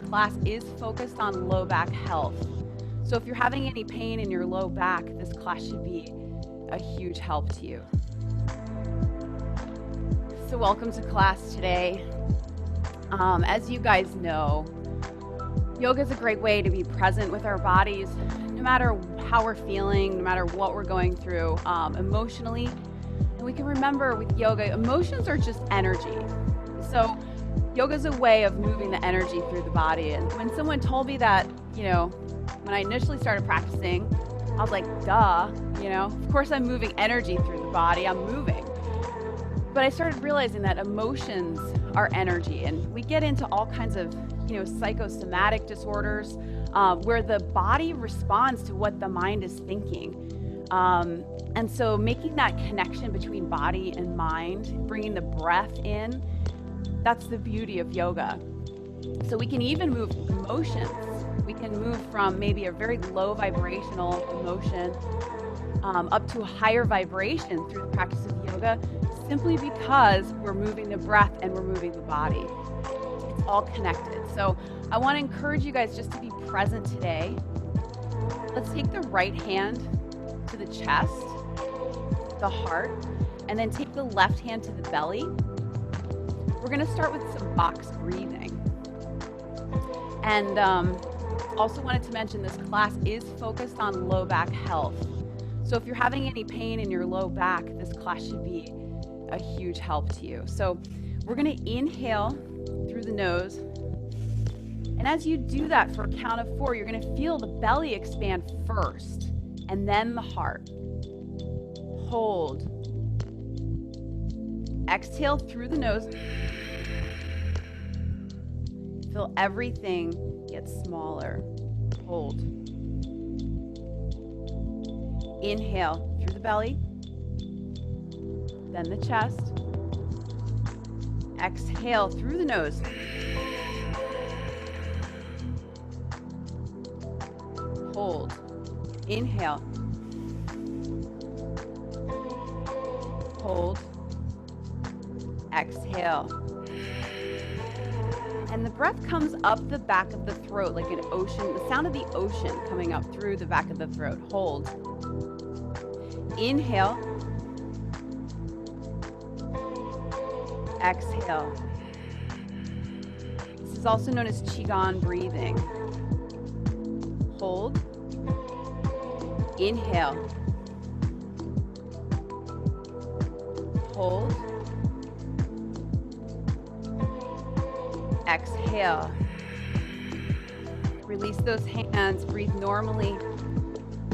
class is focused on low back health. So if you're having any pain in your low back, this class should be a huge help to you. So welcome to class today. As you guys know, yoga is a great way to be present with our bodies, no matter how we're feeling, no matter what we're going through emotionally. And we can remember with yoga, emotions are just energy. So yoga is a way of moving the energy through the body. And when someone told me that, when I initially started practicing, I was like, duh, of course I'm moving energy through the body, I'm moving. But I started realizing that emotions are energy, and we get into all kinds of, psychosomatic disorders where the body responds to what the mind is thinking. And so making that connection between body and mind, bringing the breath in, that's the beauty of yoga. So we can even move emotions. We can move from maybe a very low vibrational emotion up to a higher vibration through the practice of yoga, simply because we're moving the breath and we're moving the body. It's all connected. So I want to encourage you guys just to be present today. Let's take the right hand to the chest, the heart, and then take the left hand to the belly. We're going to start with some box breathing. And also wanted to mention this class is focused on low back health. So if you're having any pain in your low back, this class should be a huge help to you. So we're going to inhale through the nose. And as you do that for a count of 4, you're going to feel the belly expand first and then the heart. Hold. Exhale through the nose. Feel everything get smaller. Hold. Inhale through the belly, then the chest. Exhale through the nose. Hold. Inhale. Hold. Exhale. And the breath comes up the back of the throat like an ocean, the sound of the ocean coming up through the back of the throat. Hold. Inhale. Exhale. This is also known as Qigong breathing. Hold. Inhale. Hold. Exhale. Release those hands. Breathe normally.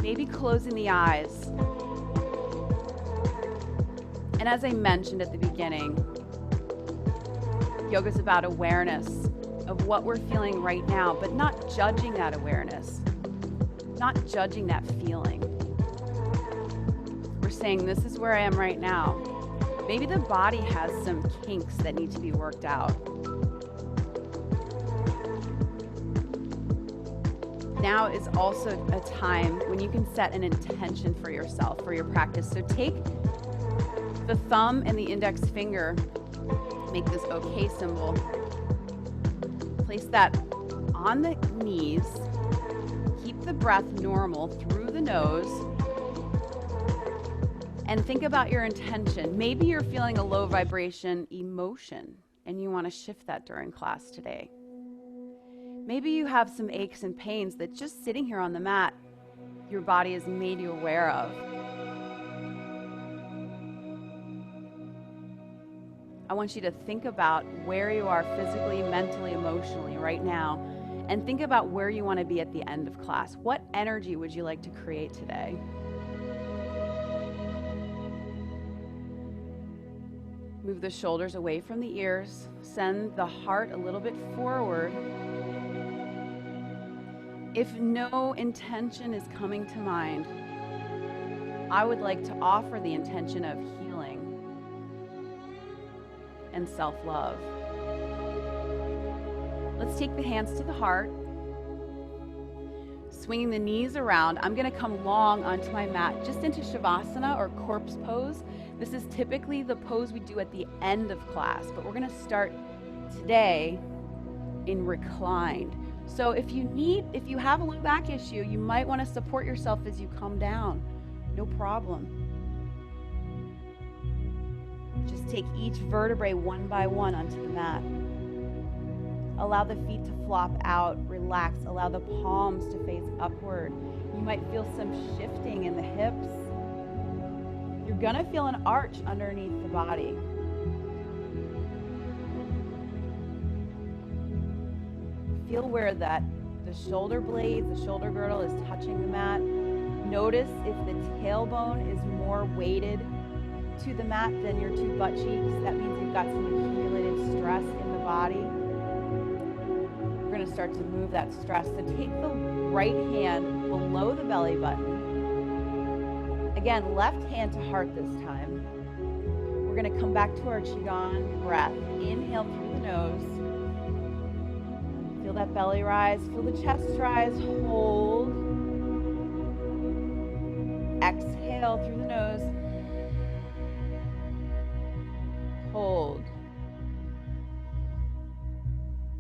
Maybe closing the eyes. And as I mentioned at the beginning, yoga is about awareness of what we're feeling right now, but not judging that awareness, not judging that feeling. We're saying, this is where I am right now. Maybe the body has some kinks that need to be worked out. Now is also a time when you can set an intention for yourself, for your practice. So take the thumb and the index finger, make this OK symbol. Place that on the knees. Keep the breath normal through the nose. And think about your intention. Maybe you're feeling a low vibration emotion and you want to shift that during class today. Maybe you have some aches and pains that just sitting here on the mat, your body has made you aware of. I want you to think about where you are physically, mentally, emotionally right now, and think about where you want to be at the end of class. What energy would you like to create today? Move the shoulders away from the ears. Send the heart a little bit forward. If no intention is coming to mind, I would like to offer the intention of healing and self-love. Let's take the hands to the heart. Swinging the knees around, I'm going to come long onto my mat, just into Shavasana or corpse pose. This is typically the pose we do at the end of class, but we're going to start today in reclined. So if you have a low back issue, you might want to support yourself as you come down. No problem. Just take each vertebrae one by one onto the mat. Allow the feet to flop out, relax. Allow the palms to face upward. You might feel some shifting in the hips. You're gonna feel an arch underneath the body. Feel where the shoulder blades, the shoulder girdle is touching the mat. Notice if the tailbone is more weighted to the mat than your two butt cheeks. That means you've got some accumulated stress in the body. We're going to start to move that stress. So take the right hand below the belly button. Again, left hand to heart this time. We're going to come back to our Qigong breath. Inhale through the nose. Feel that belly rise. Feel the chest rise. Hold. Exhale through the nose. Hold.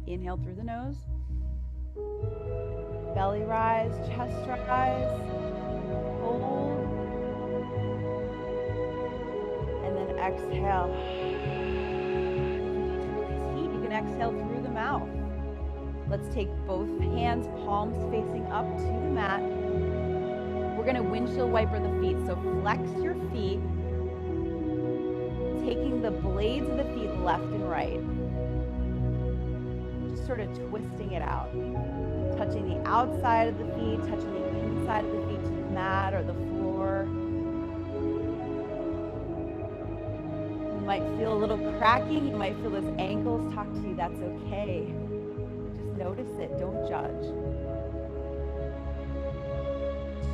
Inhale through the nose. Belly rise, chest rise. Hold. And then exhale. To release heat, you can exhale through the mouth. Let's take both hands, palms facing up to the mat. We're going to windshield wiper the feet. So flex your feet, taking the blades of the feet left and right. Just sort of twisting it out. Touching the outside of the feet, touching the inside of the feet to the mat or the floor. You might feel a little cracking. You might feel those ankles talk to you. That's okay. Just notice it. Don't judge.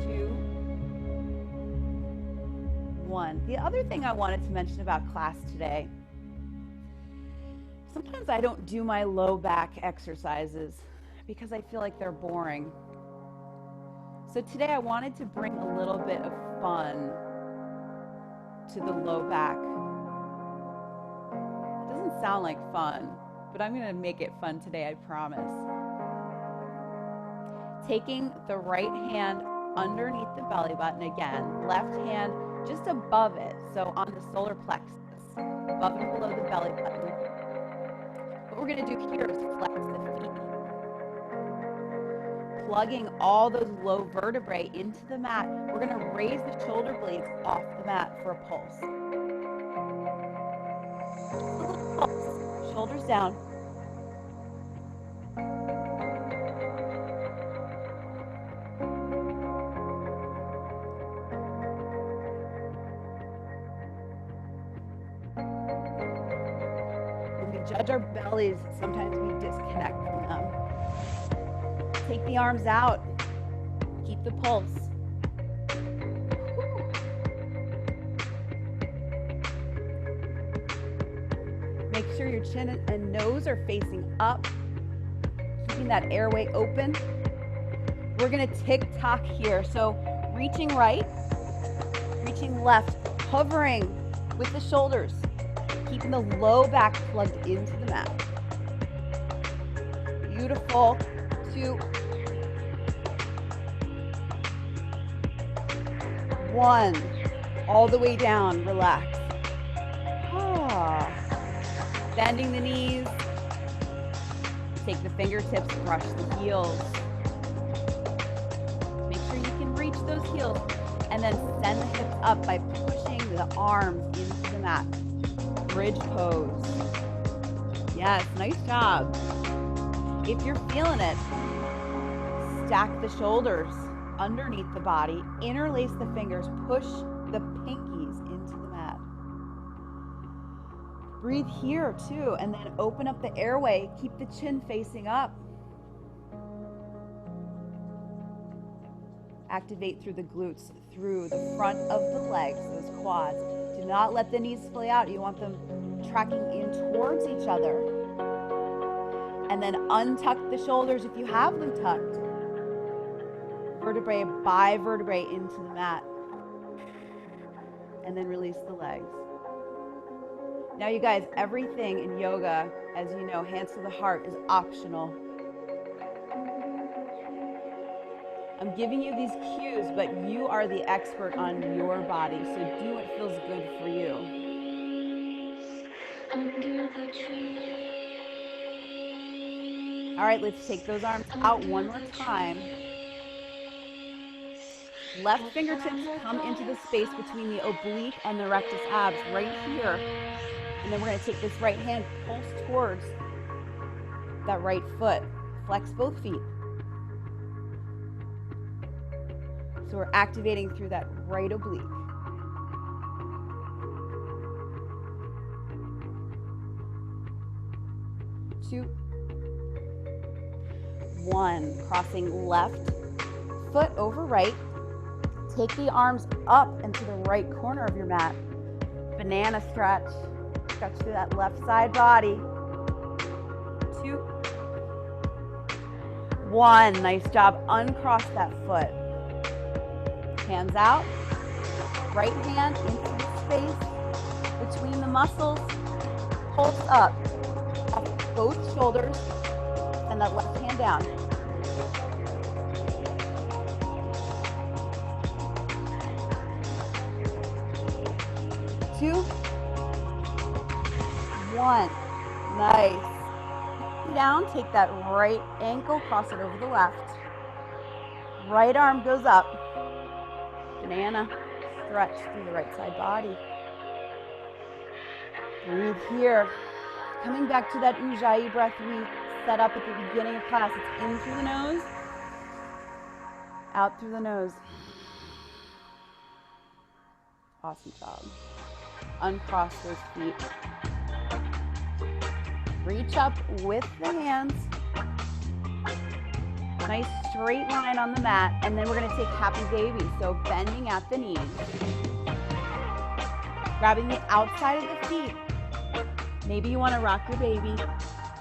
2, 1. The other thing I wanted to mention about class today, sometimes I don't do my low back exercises because I feel like they're boring. So today I wanted to bring a little bit of fun to the low back. It doesn't sound like fun, but I'm going to make it fun today, I promise. Taking the right hand underneath the belly button again, left hand just above it, so on the solar plexus, above and below the belly button. What we're going to do here is flex the feet, plugging all those low vertebrae into the mat. We're going to raise the shoulder blades off the mat for a pulse. Shoulders down. When we judge our bellies, sometimes we disconnect from them. Take the arms out. Keep the pulse. Make sure your chin and nose are facing up, keeping that airway open. We're going to tick-tock here. So reaching right, reaching left, hovering with the shoulders, keeping the low back plugged into the mat. Beautiful. 2, 1. All the way down. Relax. Bending the knees. Take the fingertips, brush the heels. Make sure you can reach those heels. And then send the hips up by pushing the arms into the mat. Bridge pose. Yes, nice job. If you're feeling it, stack the shoulders underneath the body, interlace the fingers, push the pinkies into the mat. Breathe here too, and then open up the airway. Keep the chin facing up. Activate through the glutes, through the front of the legs, those quads. Do not let the knees splay out. You want them tracking in towards each other. And then untuck the shoulders if you have them tucked. Vertebrae by vertebrae into the mat. And then release the legs. Now you guys, everything in yoga As you know, hands to the heart is optional. I'm giving you these cues, but you are the expert on your body, so do what feels good for you. All right, let's take those arms out one more time. Left fingertips come into the space between the oblique and the rectus abs right here. And then we're going to take this right hand, pulse towards that right foot. Flex both feet. So we're activating through that right oblique. 2, 1. Crossing left foot over right. Take the arms up into the right corner of your mat. Banana stretch. Stretch through that left side body. 2, 1. Nice job. Uncross that foot. Hands out. Right hand into the space between the muscles. Pulse up. Off both shoulders. And that left hand down. 2, 1. Nice. Down, take that right ankle, cross it over the left. Right arm goes up. Banana. Stretch through the right side body. Breathe here. Coming back to that Ujjayi breath we set up at the beginning of class. It's in through the nose, out through the nose. Awesome job. Uncross those feet. Reach up with the hands. Nice straight line on the mat. And then we're going to take happy baby. So bending at the knees. Grabbing the outside of the feet. Maybe you want to rock your baby.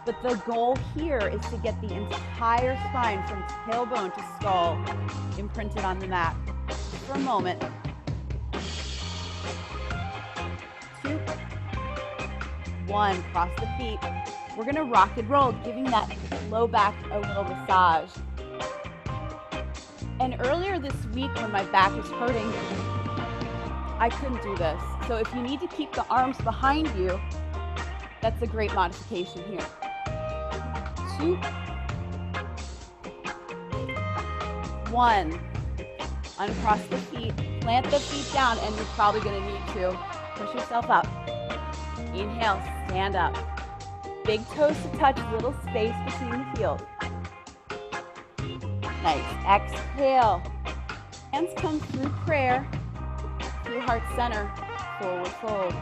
But the goal here is to get the entire spine from tailbone to skull imprinted on the mat. Just for a moment. 2, 1. Cross the feet. We're going to rock and roll, giving that low back a little massage. And earlier this week when my back was hurting, I couldn't do this. So if you need to keep the arms behind you, that's a great modification here. 2, 1. Uncross the feet. Plant the feet down, and you're probably going to need to push yourself up. Inhale, stand up. Big toes to touch, little space between the heels. Nice. Exhale. Hands come through prayer, through heart center, forward fold.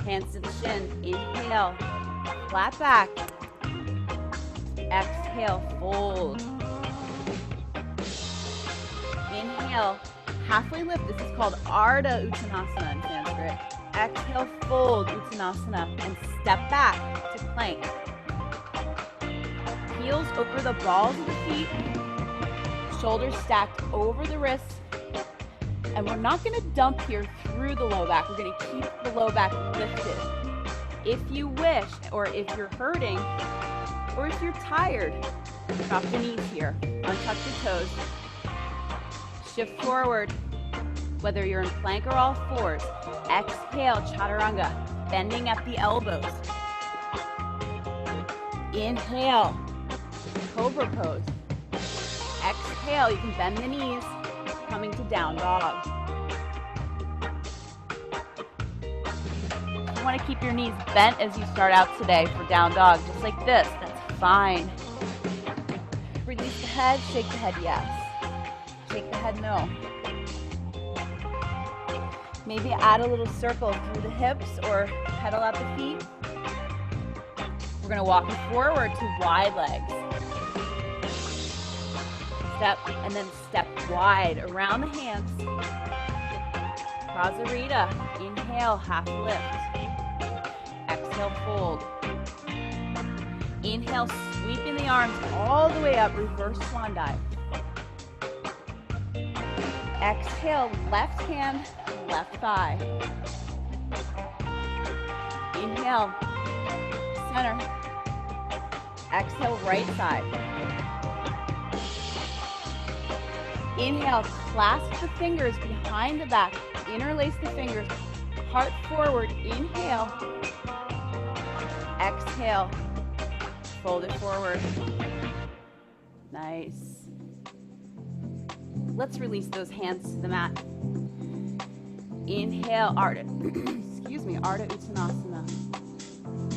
Hands to the shin. Inhale, flat back. Exhale, fold. Inhale, halfway lift. This is called Ardha Uttanasana in Sanskrit. Exhale, fold Uttanasana, and step back to plank. Heels over the balls of the feet. Shoulders stacked over the wrists. And we're not going to dump here through the low back. We're going to keep the low back lifted. If you wish, or if you're hurting, or if you're tired, drop the knees here. Untuck your toes. Shift forward, whether you're in plank or all fours. Exhale, chaturanga, bending at the elbows. Inhale, cobra pose. Exhale, you can bend the knees, coming to down dog. You want to keep your knees bent as you start out today for down dog, just like this. That's fine. Release the head, shake the head yes. Shake the head no. Maybe add a little circle through the hips or pedal out the feet. We're going to walk forward to wide legs. Step and then step wide around the hands. Prasarita. Inhale, half lift. Exhale, fold. Inhale, sweeping the arms all the way up, reverse swan dive. Exhale, left hand, left thigh. Inhale, center. Exhale, right side. Inhale, clasp the fingers behind the back. Interlace the fingers, heart forward. Inhale. Exhale, fold it forward. Nice. Let's release those hands to the mat. Inhale, Ardha Uttanasana.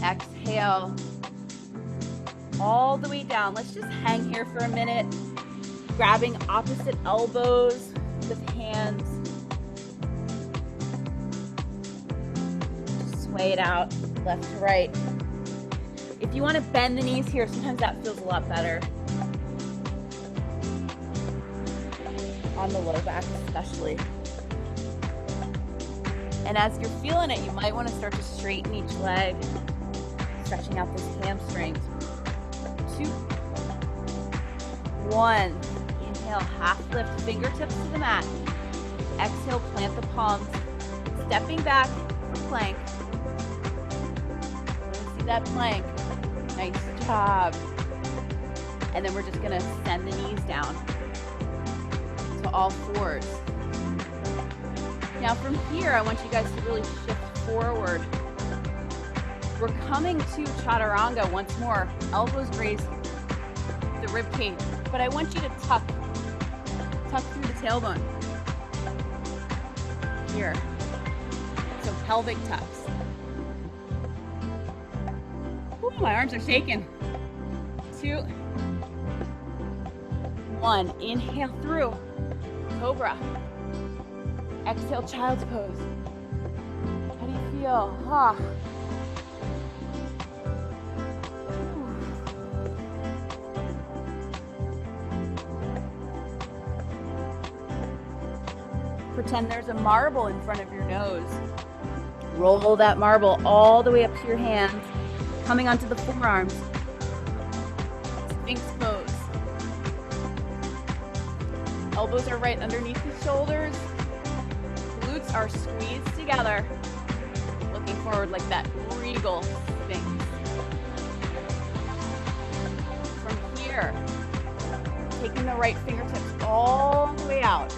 Exhale, all the way down. Let's just hang here for a minute, grabbing opposite elbows with hands. Just sway it out, left to right. If you want to bend the knees here, sometimes that feels a lot better. On the low back especially. And as you're feeling it, you might want to start to straighten each leg, stretching out those hamstrings. 2, 1. Inhale, half lift, fingertips to the mat. Exhale, plant the palms. Stepping back for plank. See that plank? Nice job. And then we're just gonna send the knees down to all fours. Now from here, I want you guys to really shift forward. We're coming to chaturanga once more. Elbows raised, the rib cage. But I want you to tuck through the tailbone. Here. So pelvic tucks. Ooh, my arms are shaking. 2, 1. Inhale through. Cobra. Exhale, child's pose. How do you feel? Pretend there's a marble in front of your nose. Roll that marble all the way up to your hands, coming onto the forearms. Sphinx pose. Elbows are right underneath the shoulders. Glutes are squeezed together. Looking forward like that regal sphinx. From here, taking the right fingertips all the way out.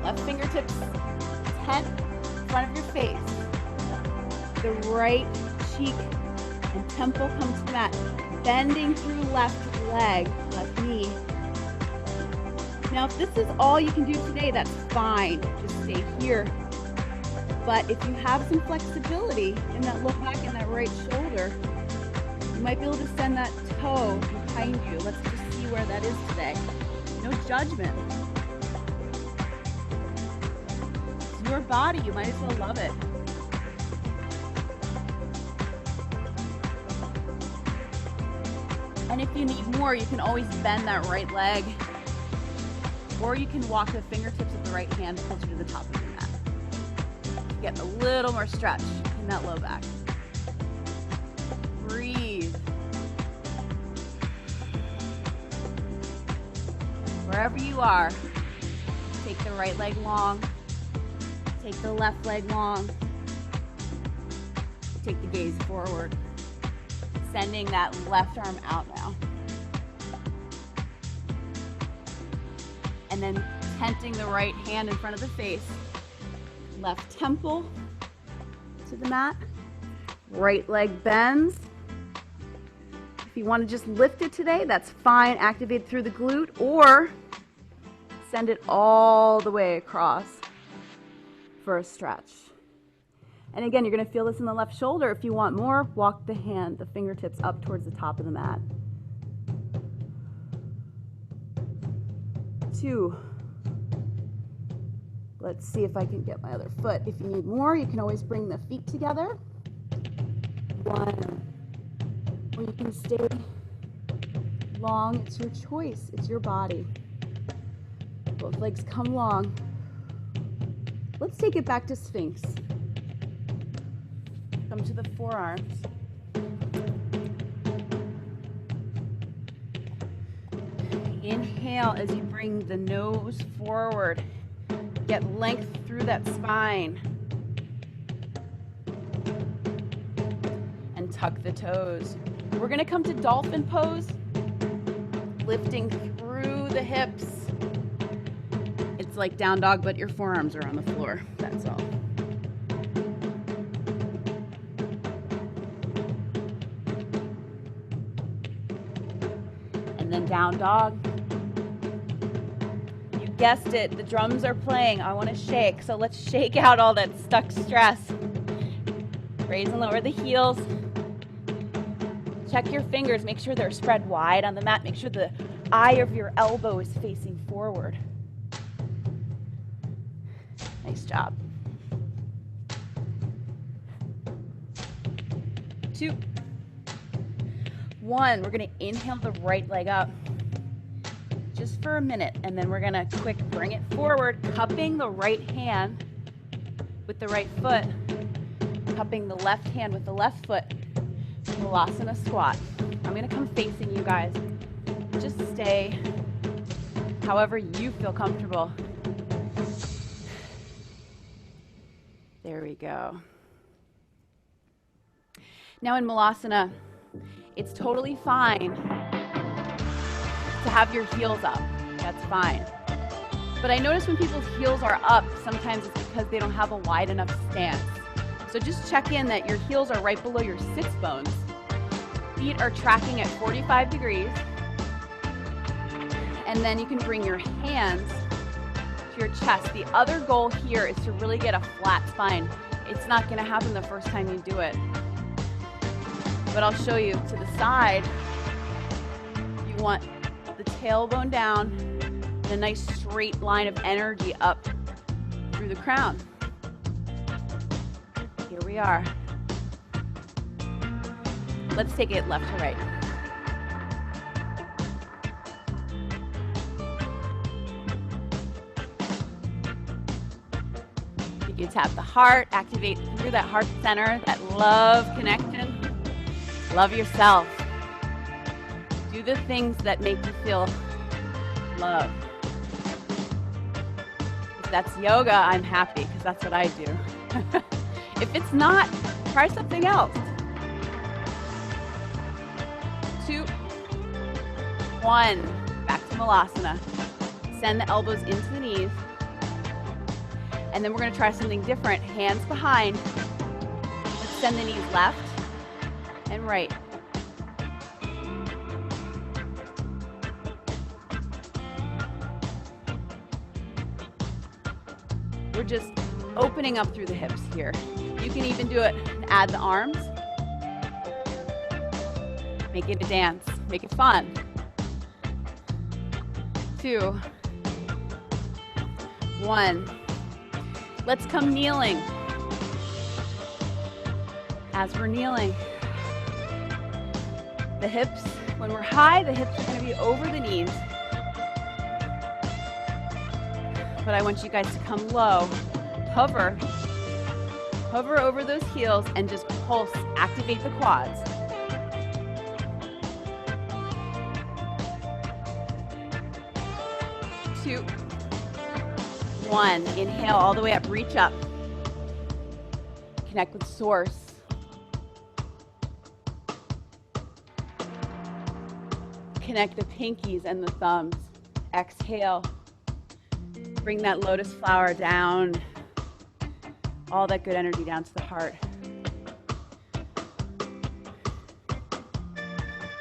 Left fingertips tent in front of your face. The right cheek and temple come to the mat. Bending through left leg, left knee. Now, if this is all you can do today, that's fine. Just stay here. But if you have some flexibility in that low back and that right shoulder, you might be able to send that toe behind you. Let's just see where that is today. No judgment. It's your body. You might as well love it. And if you need more, you can always bend that right leg. Or you can walk the fingertips of the right hand closer to the top of the mat. Get a little more stretch in that low back. Breathe. Wherever you are, take the right leg long. Take the left leg long. Take the gaze forward. Sending that left arm out now. And then tenting the right hand in front of the face. Left temple to the mat. Right leg bends. If you want to just lift it today, that's fine. Activate through the glute or send it all the way across for a stretch. And again, you're going to feel this in the left shoulder. If you want more, walk the fingertips up towards the top of the mat. 2. Let's see if I can get my other foot. If you need more, you can always bring the feet together. 1. Or you can stay long. It's your choice. It's your body. Both legs come long. Let's take it back to Sphinx. Come to the forearms. Inhale as you bring the nose forward. Get length through that spine. tuck the toes. We're gonna come to dolphin pose, lifting through the hips. It's like down dog, but your forearms are on the floor, that's all. And then down dog. You guessed it, the drums are playing. I want to shake, so let's shake out all that stuck stress. Raise and lower the heels. Check your fingers, make sure they're spread wide on the mat. Make sure the eye of your elbow is facing forward. Nice job. 2, 1, we're gonna inhale the right leg up just for a minute, and then we're gonna quick bring it forward, cupping the right hand with the right foot, cupping the left hand with the left foot, Malasana squat. I'm gonna come facing you guys. Just stay however you feel comfortable. There we go. Now in Malasana, it's totally fine to have your heels up. That's fine. But I notice when people's heels are up, sometimes it's because they don't have a wide enough stance. So just check in that your heels are right below your sits bones. Feet are tracking at 45 degrees. And then you can bring your hands to your chest. The other goal here is to really get a flat spine. It's not going to happen the first time you do it. But I'll show you to the side. You want the tailbone down and a nice straight line of energy up through the crown. Here we are. Let's take it left to right. You tap the heart, activate through that heart center, that love connection. Love yourself. Do the things that make you feel love. If that's yoga, I'm happy because that's what I do. If it's not, try something else. 2, 1, back to Malasana. Send the elbows into the knees. And then we're going to try something different. Hands behind. Let's send the knees left and right. We're just opening up through the hips here. You can even do it and add the arms. Make it a dance. Make it fun. 2, 1. Let's come kneeling. As we're kneeling, the hips, when we're high, the hips are going to be over the knees. But I want you guys to come low. Hover. Hover over those heels and just pulse. Activate the quads. 2, 1. Inhale all the way up. Reach up. Connect with source. Connect the pinkies and the thumbs. Exhale. Bring that lotus flower down. All that good energy down to the heart.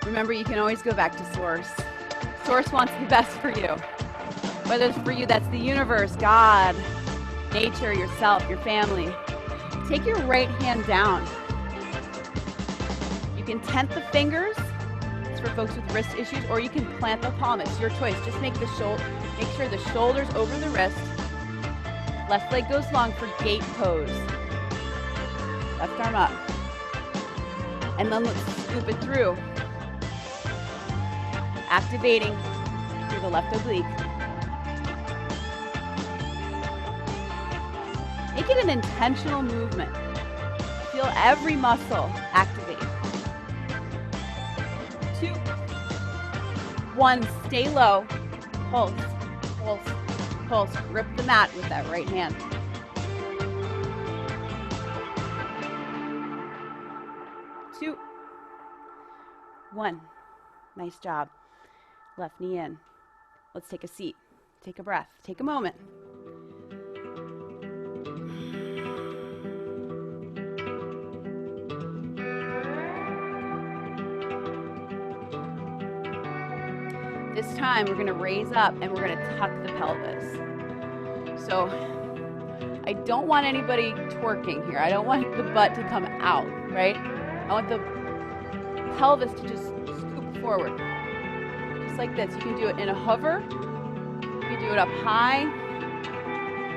Remember, you can always go back to source. Source wants the best for you. Whether it's for you, that's the universe, God, nature, yourself, your family. Take your right hand down. You can tent the fingers. It's for folks with wrist issues, or you can plant the palm. It's your choice. Just make sure the shoulders over the wrist. Left leg goes long for gate pose. Left arm up. And then let's scoop it through. Activating through the left oblique. Make it an intentional movement. Feel every muscle activate. 2, 1, stay low. Pulse, pulse, pulse. Grip the mat with that right hand. 2, 1. Nice job. Left knee in. Let's take a seat. Take a breath. Take a moment. This time we're going to raise up and we're going to tuck the pelvis. So I don't want anybody twerking here. I don't want the butt to come out, right? I want the pelvis to just scoop forward. Just like this. You can do it in a hover. You can do it up high.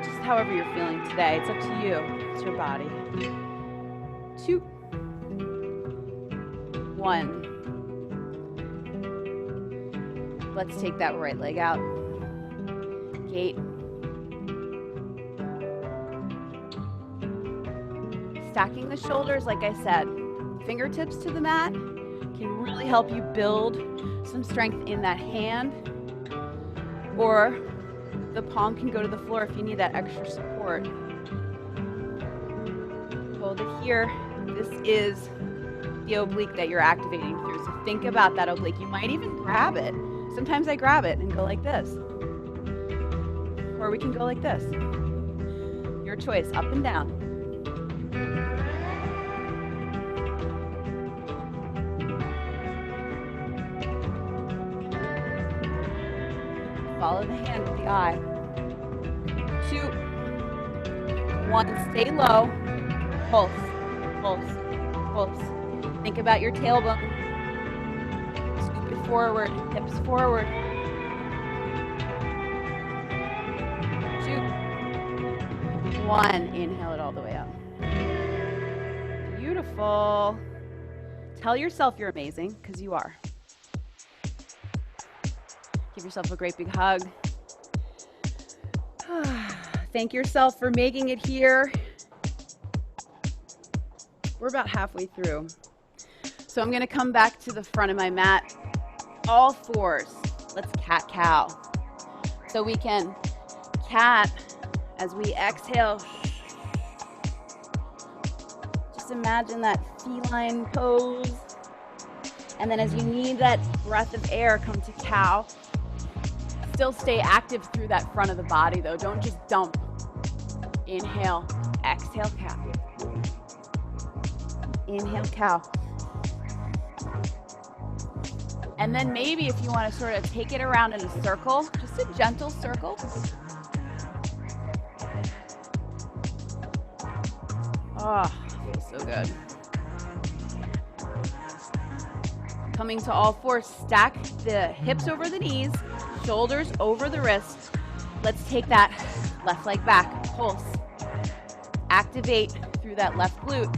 Just however you're feeling today. It's up to you. It's your body. 2. 1. Let's take that right leg out. Gate. Stacking the shoulders, like I said, fingertips to the mat can really help you build some strength in that hand, or the palm can go to the floor if you need that extra support. Hold it here. This is the oblique that you're activating through, so think about that oblique. You might even grab it. Sometimes I grab it and go like this, or we can go like this. Your choice, up and down. Follow the hand with the eye. 2, 1, stay low. Pulse, pulse, pulse. Think about your tailbone. Scoop it forward, hips forward. 2, 1, inhale it all the way up. Beautiful. Tell yourself you're amazing, because you are. Give yourself a great big hug. Thank yourself for making it here. We're about halfway through. So I'm going to come back to the front of my mat. All fours. Let's cat-cow. So we can cat as we exhale. Just imagine that feline pose. And then as you need that breath of air, come to cow. Still stay active through that front of the body though. Don't just dump. Inhale, exhale, cow. Inhale, cow. And then maybe if you want to sort of take it around in a circle, just a gentle circle. Oh, feels so good. Coming to all fours, stack the hips over the knees, shoulders over the wrists. Let's take that left leg back, pulse. Activate through that left glute.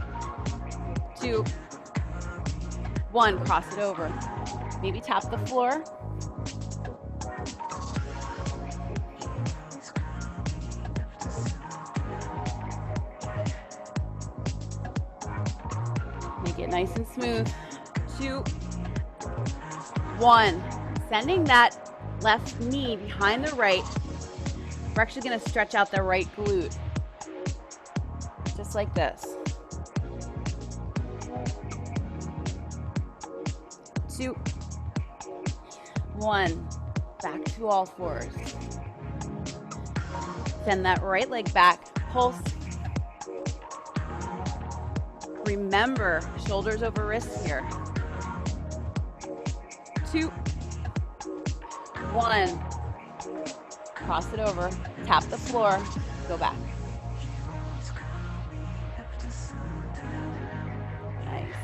2, 1, cross it over. Maybe tap the floor. Make it nice and smooth. 2, 1. Sending that left knee behind the right. We're actually going to stretch out the right glute. Just like this. 2, 1. Back to all fours. Send that right leg back. Pulse. Remember, shoulders over wrists here. 2, 1. Cross it over. Tap the floor. Go back. Nice.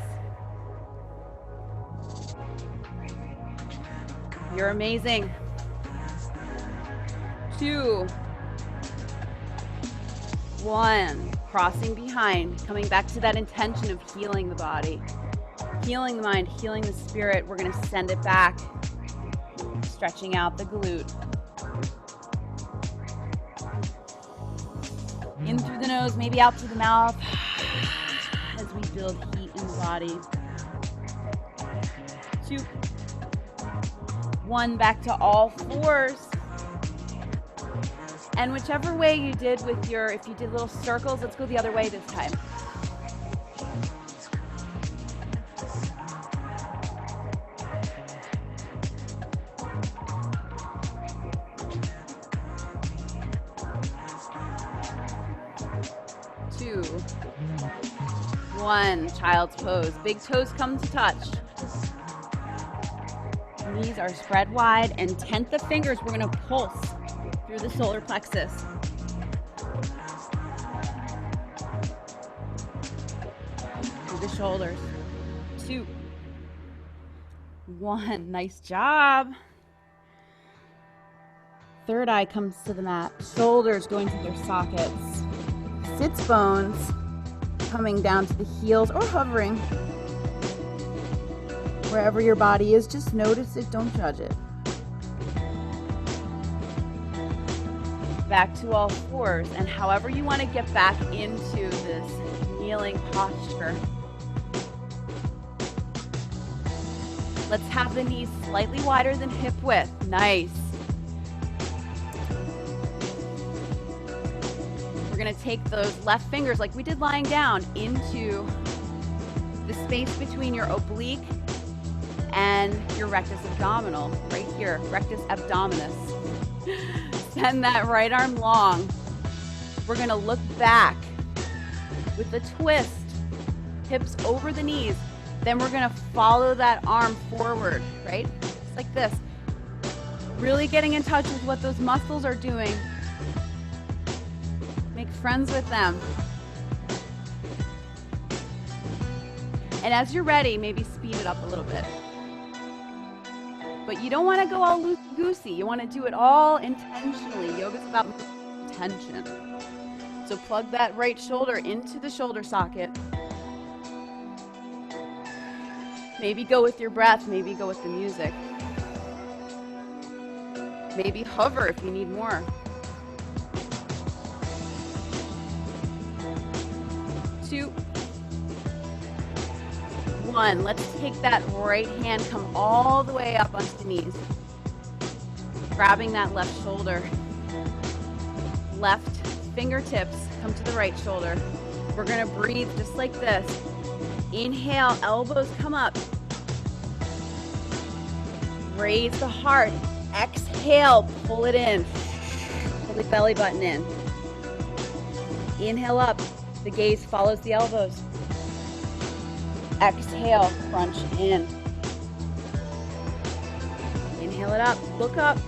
You're amazing. 2, 1. Crossing behind. Coming back to that intention of healing the body. Healing the mind, healing the spirit. We're going to send it back. Stretching out the glute. In through the nose, maybe out through the mouth as we build heat in the body. 2, 1, back to all fours. And whichever way you did with your, if you did little circles, let's go the other way this time. 1, child's pose. Big toes come to touch. Knees are spread wide, and 10th of fingers, we're gonna pulse through the solar plexus. Through the shoulders. 2, 1, nice job. Third eye comes to the mat, shoulders going to their sockets. Sits bones coming down to the heels or hovering. Wherever your body is, just notice it, don't judge it. Back to all fours, and however you want to get back into this kneeling posture. Let's have the knees slightly wider than hip width. Nice. We're going to take those left fingers, like we did lying down, into the space between your oblique and your rectus abdominal, right here, rectus abdominis. Send that right arm long. We're going to look back with a twist, hips over the knees. Then we're going to follow that arm forward, right? Just like this. Really getting in touch with what those muscles are doing. Make friends with them. And as you're ready, maybe speed it up a little bit. But you don't want to go all loosey-goosey. You want to do it all intentionally. Yoga's about intention. So plug that right shoulder into the shoulder socket. Maybe go with your breath. Maybe go with the music. Maybe hover if you need more. 2, 1. Let's take that right hand, come all the way up onto the knees. Grabbing that left shoulder. Left fingertips come to the right shoulder. We're going to breathe just like this. Inhale, elbows come up. Raise the heart. Exhale, pull it in. Pull the belly button in. Inhale up. The gaze follows the elbows. Exhale, crunch in. Inhale it up, look up.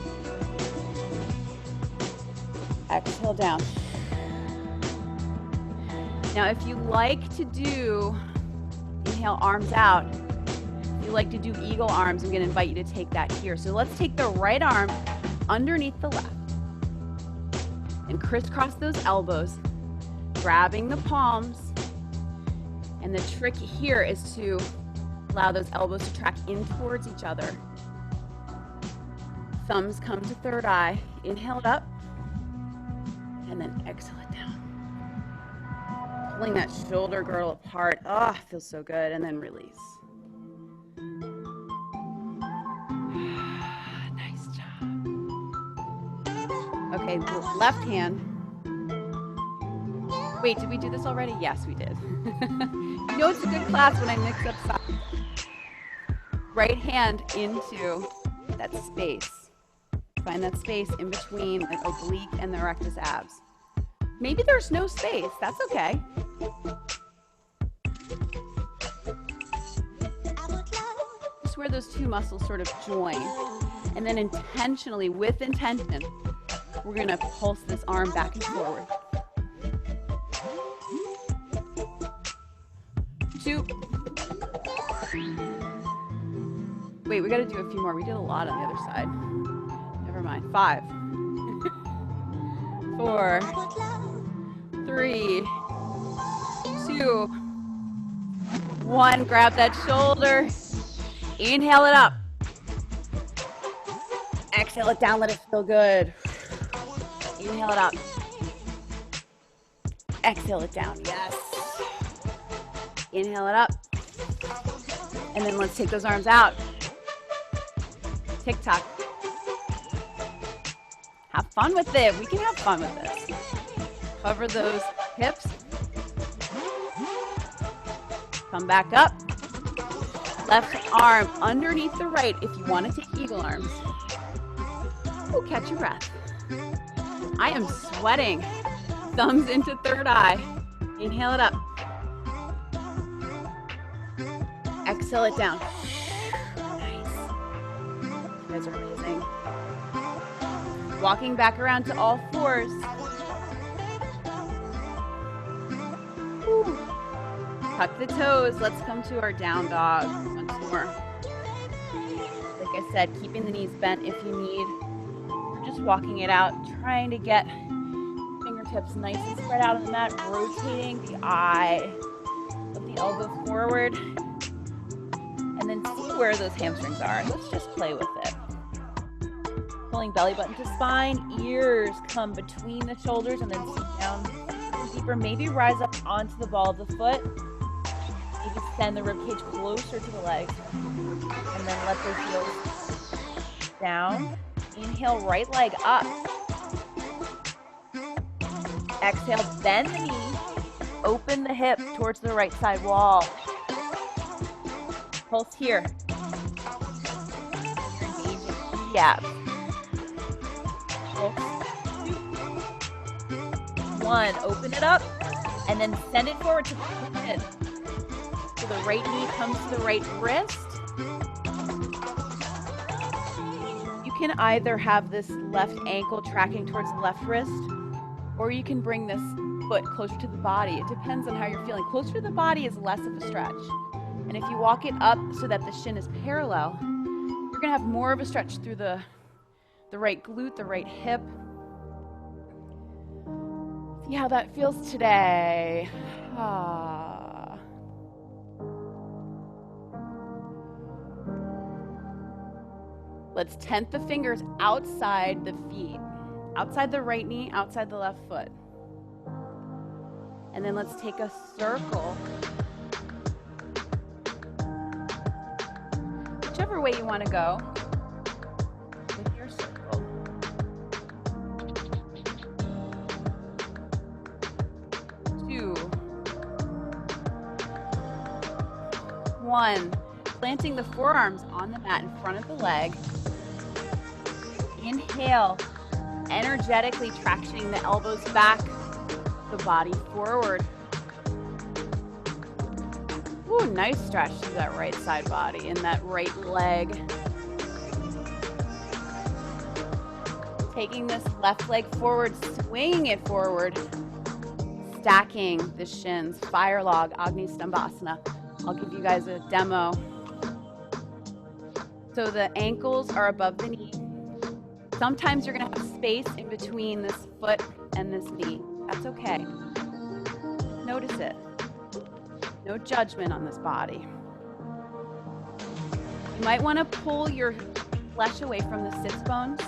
Exhale down. Now, if you like to do, inhale, arms out. If you like to do eagle arms, I'm going to invite you to take that here. So let's take the right arm underneath the left and crisscross those elbows, grabbing the palms. And the trick here is to allow those elbows to track in towards each other. Thumbs come to third eye. Inhale it up. And then exhale it down. Pulling that shoulder girdle apart. Oh, feels so good. And then release. Nice job. Okay, the left hand. Wait, did we do this already? Yes, we did. You know it's a good class when I mix up sides. Right hand into that space. Find that space in between the oblique and the rectus abs. Maybe there's no space. That's okay. Just where those two muscles sort of join. And then intentionally, with intention, we're going to pulse this arm back and forward. 2. Wait, we got to do a few more. We did a lot on the other side. Never mind. 5. 4. 3. 2. 1. Grab that shoulder. Inhale it up. Exhale it down. Let it feel good. Inhale it up. Exhale it down. Yes. Inhale it up. And then let's take those arms out. Tick-tock. Have fun with it. We can have fun with this. Cover those hips. Come back up. Left arm underneath the right if you want to take eagle arms. Oh, catch your breath. I am sweating. Thumbs into third eye. Inhale it up. Exhale it down. Nice. You guys are amazing. Walking back around to all fours. Whew. Tuck the toes. Let's come to our down dog once more. Like I said, keeping the knees bent if you need. We're just walking it out, trying to get fingertips nice and spread out on the mat, rotating the eye of the elbow forward, and then see where those hamstrings are. Let's just play with it. Pulling belly button to spine, ears come between the shoulders, and then sink down deeper. Maybe rise up onto the ball of the foot. Maybe send the ribcage closer to the legs, and then let those heels down. Inhale, right leg up. Exhale, bend the knee, open the hip towards the right side wall. Pulse here. Engaging the abs. Pulse 2. 1, open it up, and then send it forward to the mid. So the right knee comes to the right wrist. You can either have this left ankle tracking towards the left wrist, or you can bring this foot closer to the body. It depends on how you're feeling. Closer to the body is less of a stretch. And if you walk it up so that the shin is parallel, you're gonna have more of a stretch through the right glute, the right hip. See how that feels today. Let's tent the fingers outside the feet. Outside the right knee, outside the left foot. And then let's take a circle. Whichever way you want to go with your circle. Two. 1. Planting the forearms on the mat in front of the leg. Inhale. Energetically tractioning the elbows back, the body forward. Ooh, nice stretch through that right side body and that right leg. Taking this left leg forward, swinging it forward, stacking the shins, fire log, Agni Stambhasana. I'll give you guys a demo. So the ankles are above the knee. Sometimes you're gonna have space in between this foot and this knee. That's okay. Notice it. No judgment on this body. You might wanna pull your flesh away from the sits bones.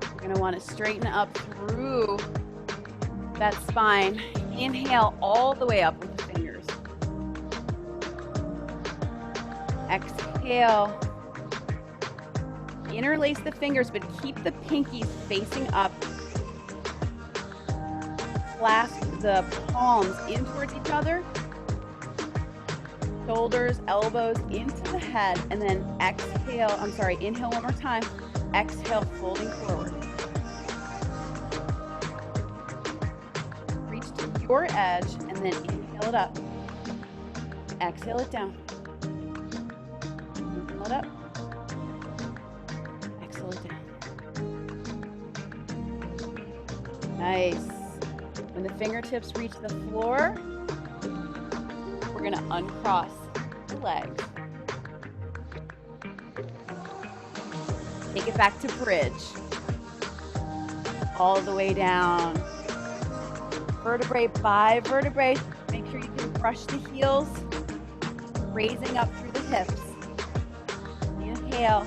You're gonna wanna straighten up through that spine. Inhale all the way up with the fingers. Exhale. Interlace the fingers, but keep the pinkies facing up. Clasp the palms in towards each other. Shoulders, elbows into the head, and then inhale one more time. Exhale, folding forward. Reach to your edge, and then inhale it up. Exhale it down. Inhale it up. Nice. When the fingertips reach the floor, we're going to uncross the legs. Take it back to bridge. All the way down. Vertebrae by vertebrae. Make sure you can brush the heels, raising up through the hips. Inhale.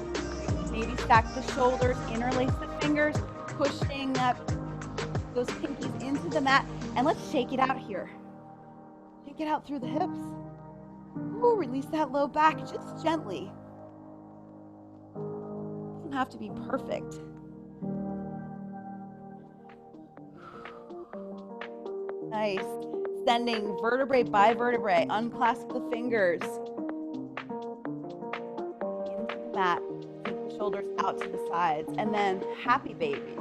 Maybe stack the shoulders, interlace the fingers, pushing those pinkies into the mat, and let's shake it out here. Shake it out through the hips. Ooh, release that low back just gently. Doesn't have to be perfect. Nice. Sending vertebrae by vertebrae. Unclasp the fingers. Into the mat. Take the shoulders out to the sides. And then happy baby.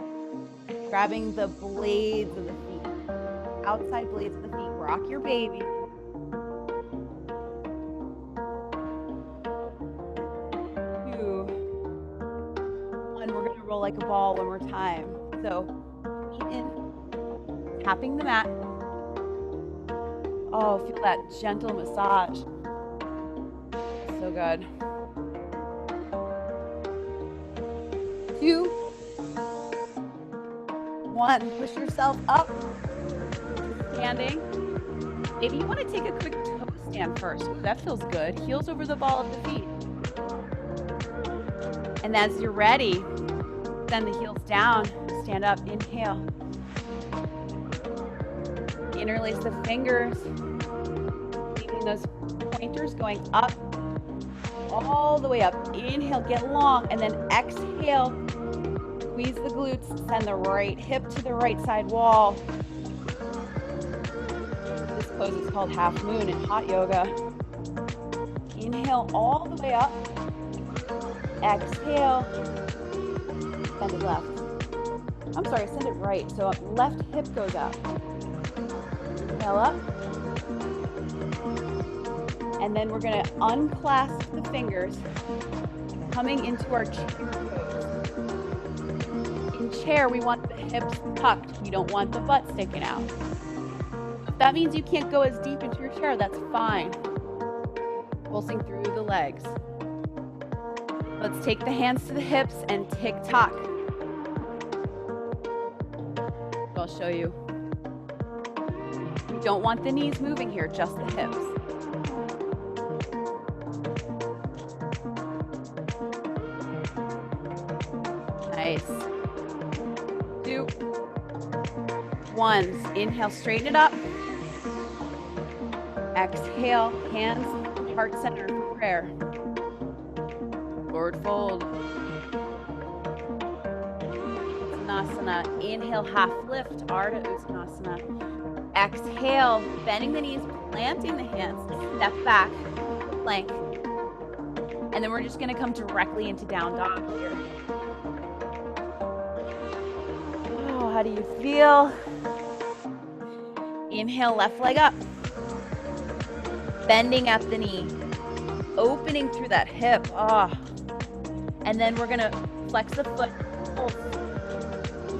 Grabbing the blades of the feet. Outside blades of the feet. Rock your baby. like a ball one more time. So feet in, tapping the mat. Oh, feel that gentle massage. So good. 2, 1, push yourself up, standing. Maybe you want to take a quick toe stand first. Ooh, that feels good. Heels over the ball of the feet. And as you're ready, send the heels down, stand up, inhale. Interlace the fingers, leaving those pointers going up, all the way up. Inhale, get long, and then exhale. Squeeze the glutes, send the right hip to the right side wall. This pose is called half moon in hot yoga. Inhale all the way up. Exhale. Send it left. I'm sorry, send it right. So left hip goes up. Inhale up. And then we're going to unclasp the fingers, coming into our chair pose. In chair, we want the hips tucked. We don't want the butt sticking out. If that means you can't go as deep into your chair, that's fine. Pulsing through the legs. Let's take the hands to the hips and tick-tock. I'll show you. We don't want the knees moving here, just the hips. Nice. 2, 1. Inhale, straighten it up. Exhale, hands, heart center for prayer. Forward fold. Uttanasana. Inhale, half lift, Ardha Uttanasana. Exhale, bending the knees, planting the hands, step back, plank. And then we're just going to come directly into down dog here. Oh, how do you feel? Inhale, left leg up. Bending at the knee. Opening through that hip. Oh. And then we're going to flex the foot, pull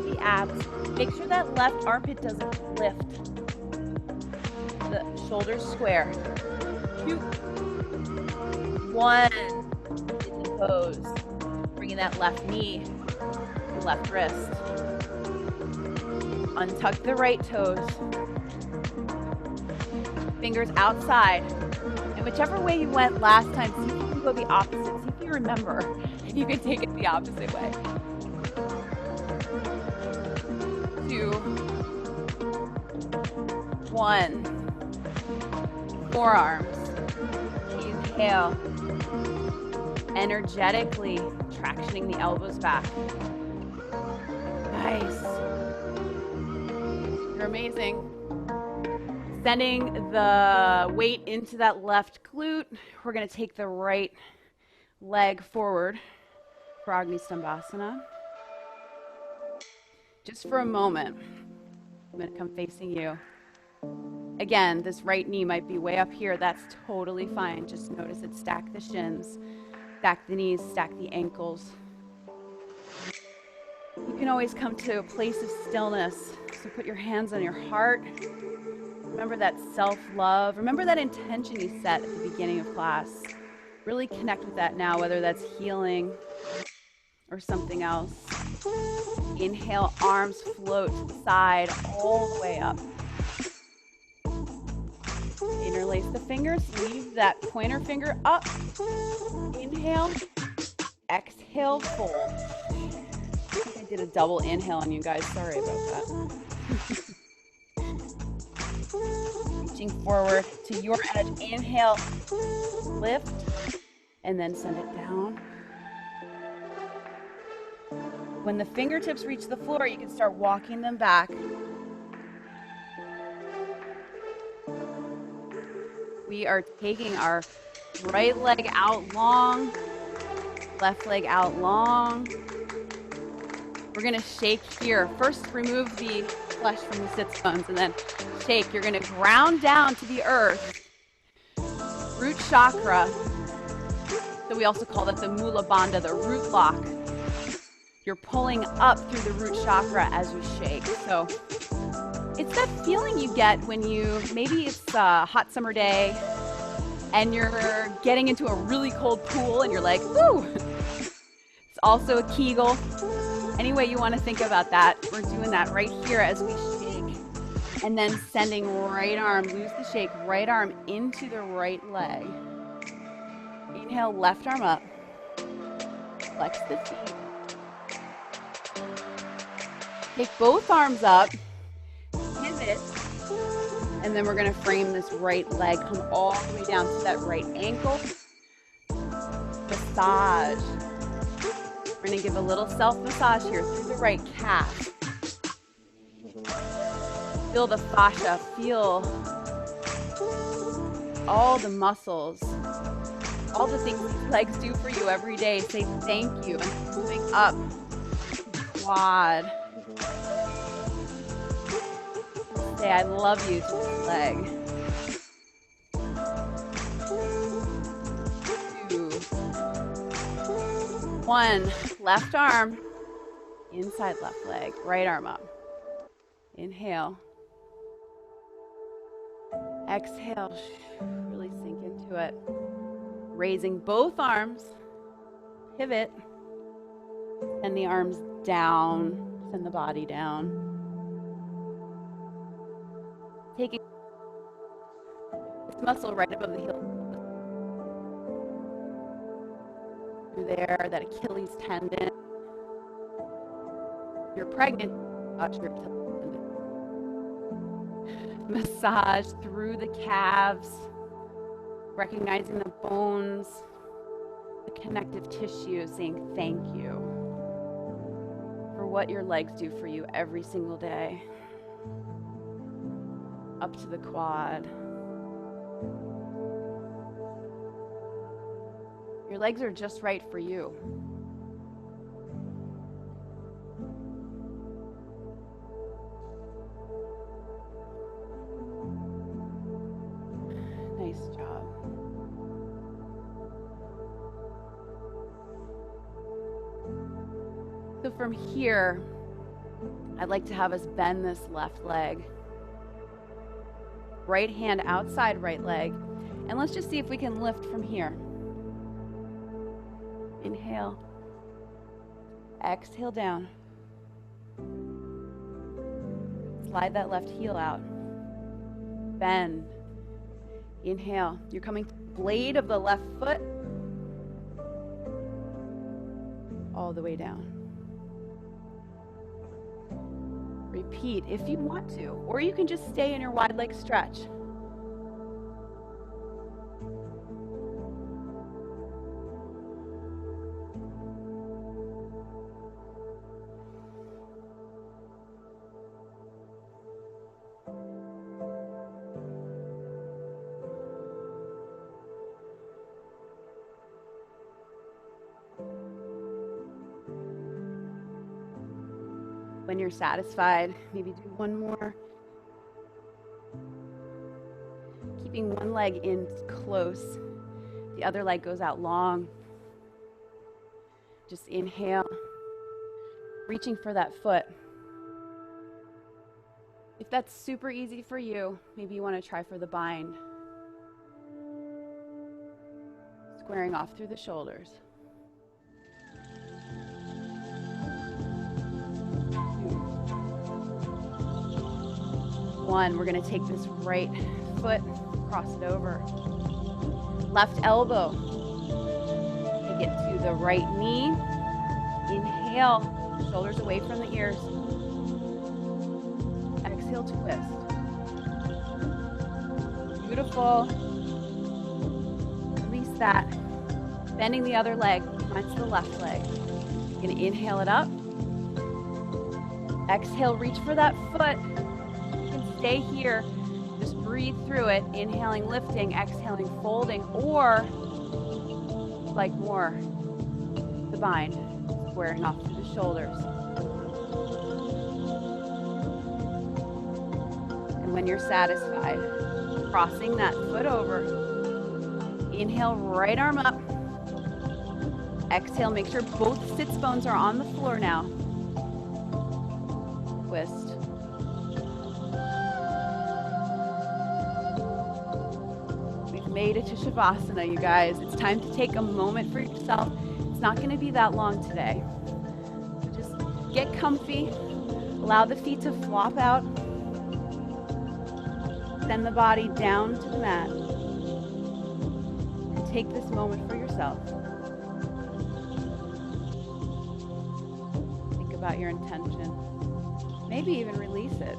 the abs. Make sure that left armpit doesn't lift. The shoulders square. 2, 1. Into pose. Bringing that left knee to left wrist. Untuck the right toes. Fingers outside. And whichever way you went last time, see if you can go the opposite. See if you remember. And you can take it the opposite way. 2, 1. Forearms. Inhale. Energetically tractioning the elbows back. Nice. You're amazing. Sending the weight into that left glute. We're going to take the right leg forward for Agni Stambhasana. Just for a moment, I'm going to come facing you. Again, this right knee might be way up here. That's totally fine. Just notice it. Stack the shins, stack the knees, stack the ankles. You can always come to a place of stillness. So put your hands on your heart. Remember that self-love. Remember that intention you set at the beginning of class. Really connect with that now, whether that's healing or something else. Inhale, arms float to the side, all the way up. Interlace the fingers, leave that pointer finger up. Inhale, exhale, fold. I think I did a double inhale on you guys. Sorry about that. Reaching forward to your edge. Inhale, lift, and then send it down. When the fingertips reach the floor, you can start walking them back. We are taking our right leg out long, left leg out long. We're going to shake here. First, remove the flesh from the sits bones and then shake. You're going to ground down to the earth. Root chakra. So we also call that the Mula Bandha, the root lock. You're pulling up through the root chakra as you shake. So it's that feeling you get when maybe it's a hot summer day and you're getting into a really cold pool and you're like, woo! It's also a Kegel. Any way you want to think about that, we're doing that right here as we shake. And then sending right arm, lose the shake, right arm into the right leg. Inhale, left arm up. Flex the feet. Take both arms up, pivot, and then we're going to frame this right leg, come all the way down to that right ankle. Massage. We're going to give a little self-massage here through the right calf. Feel the fascia, feel all the muscles, all the things these legs do for you every day. Say thank you. And moving up, quad. Say I love you to this leg. 2, 1, left arm, inside left leg, right arm up. Inhale. Exhale, really sink into it. Raising both arms, pivot, send the arms down, send the body down. Taking this muscle right above the heel. Through there, that Achilles tendon. If you're pregnant, watch your Achilles tendon. Massage through the calves, recognizing the bones, the connective tissue, saying thank you for what your legs do for you every single day. Up to the quad. Your legs are just right for you. Nice job. So from here, I'd like to have us bend this left leg. Right hand outside right leg. And let's just see if we can lift from here. Inhale. Exhale down. Slide that left heel out. Bend. Inhale. You're coming to the blade of the left foot all the way down. Repeat if you want to, or you can just stay in your wide leg stretch. When you're satisfied, maybe do one more. Keeping one leg in close, the other leg goes out long. Just inhale, reaching for that foot. If that's super easy for you, maybe you want to try for the bind. Squaring off through the shoulders. 1, we're going to take this right foot, cross it over. Left elbow. Take it to the right knee. Inhale, shoulders away from the ears. Exhale, twist. Beautiful. Release that. Bending the other leg, mine's the left leg. You're going to inhale it up. Exhale, reach for that foot. Stay here, just breathe through it, inhaling, lifting, exhaling, folding, or like more, the bind, squaring off through the shoulders. And when you're satisfied, crossing that foot over, inhale, right arm up, Exhale, make sure both sits bones are on the floor now. Twist. We've made it to Shavasana, you guys. It's time to take a moment for yourself. It's not going to be that long today. So just get comfy. Allow the feet to flop out. Send the body down to the mat. And take this moment for yourself. Think about your intention. Maybe even release it.